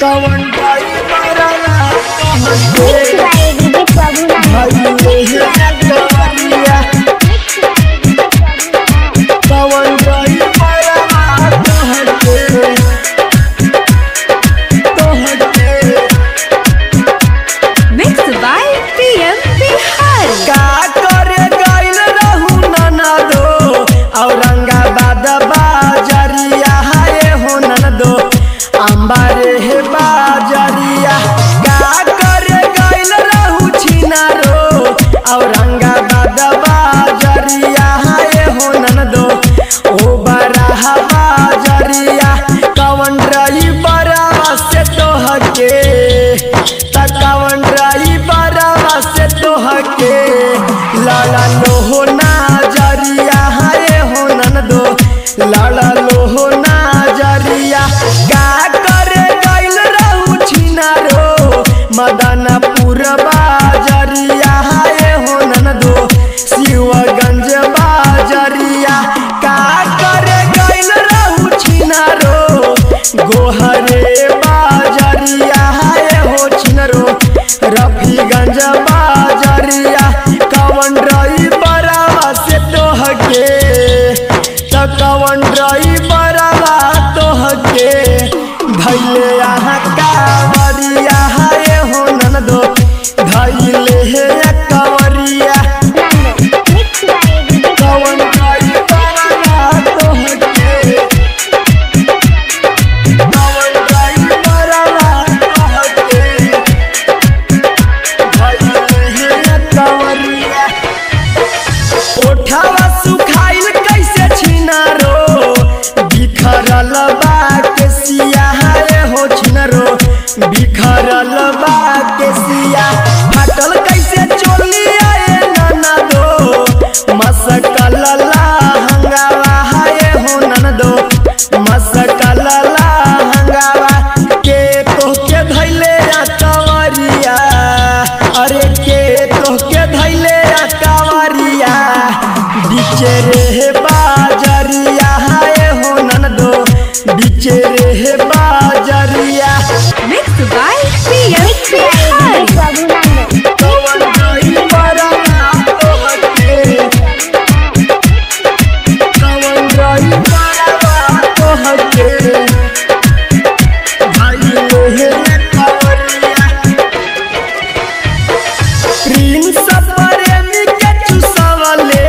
कवन भाई मरला कहते भाई ले गवरिया कवन भाई मरला कहते Mixed by PM Bihar। का करे गइल रहू ननदो औरंगाबाद बाजरिया हाय हो ननदो अंबारे हे बाजरिया का करे गइल रहू छिनारो औरंगाबाद बाजरिया हाय हो ननदो ओ बराहा बाजरिया कवन रही बरावा से तोहके कवन रही बरावा से तोहके लाला लोहो नाजरिया हाय हो ननदो लाला लोहो नाजरिया का करे गइल रहू छिनारो मदनपुर बाजरिया हाय हो ननदो शिवगंज बाजरिया का करे गइल रहू छिनारो गोहरे बाजरिया हाय हो छिनारो रफीगंज बाजरिया कवन रही बरावा से तोहके कवन रही बरावा तोहके धैले यहाँ कावरिया हाय हो ननदो धैले हे कावरिया कवन रही बरावा तोहके कवन रही बरावा तोहके ओठावा सुखाइल कैसे छिनारो बिखरल बा के सिया हाय हो छिनारो बिखरल बा के सिया फाटल कैसे चोलिया ए ननदो मसकल लहंगावा हाय हो ननदो मसकल लहंगावा के तोहके धैले कावरिया अरे के तोहके धैले कावरिया बिचे रे बाजरिया हाय हो ननदो बिचे रे बाजरिया Mixed by PM Bihar। कवन रही बरावा तोहके कवन रही बरावा तोहके भाई लोहे कावरिया प्रिंस प्रेमी के चुसवले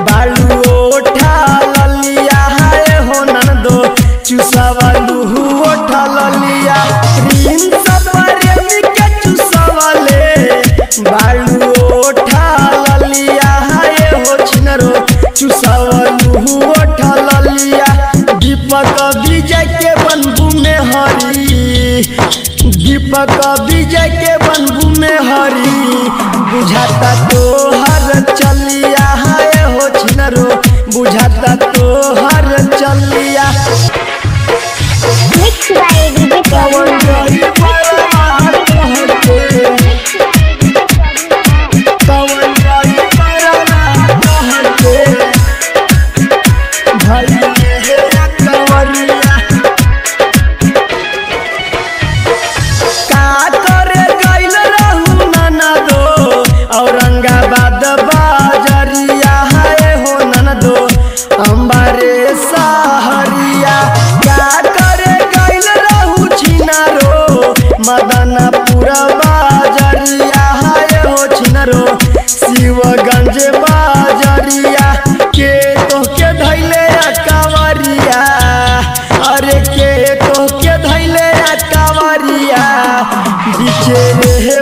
बालू ओठा ललिया हाय हो ननदो चुसवलू ओठा ललिया प्रिंस प्रेमी के चुसवले बालू ओठा ललिया हाय हो छिनरो चुसवलू ओठा ललिया दीपक विजय के बनबू में हरी दीपक विजय के बनबू में हरी बुझाता तो हर चलिया हाय हो छिनरो बुझाता तो हर चलिया कवन रही बरावा तोहके कवन रही बरावा तोहके भाई हे कवरिया का करे गइल रहू ननदो औरंगाबाद बाजरिया हाय हो ननदो अंबारे सहरिया का करे गइल रहू छिनारो मदनपुर बाजरिया हाय हो छिनारो शिवगंज बाजरिया के तोहके धैले कावरिया अरे के तोहके धैले कावरिया बिचे रे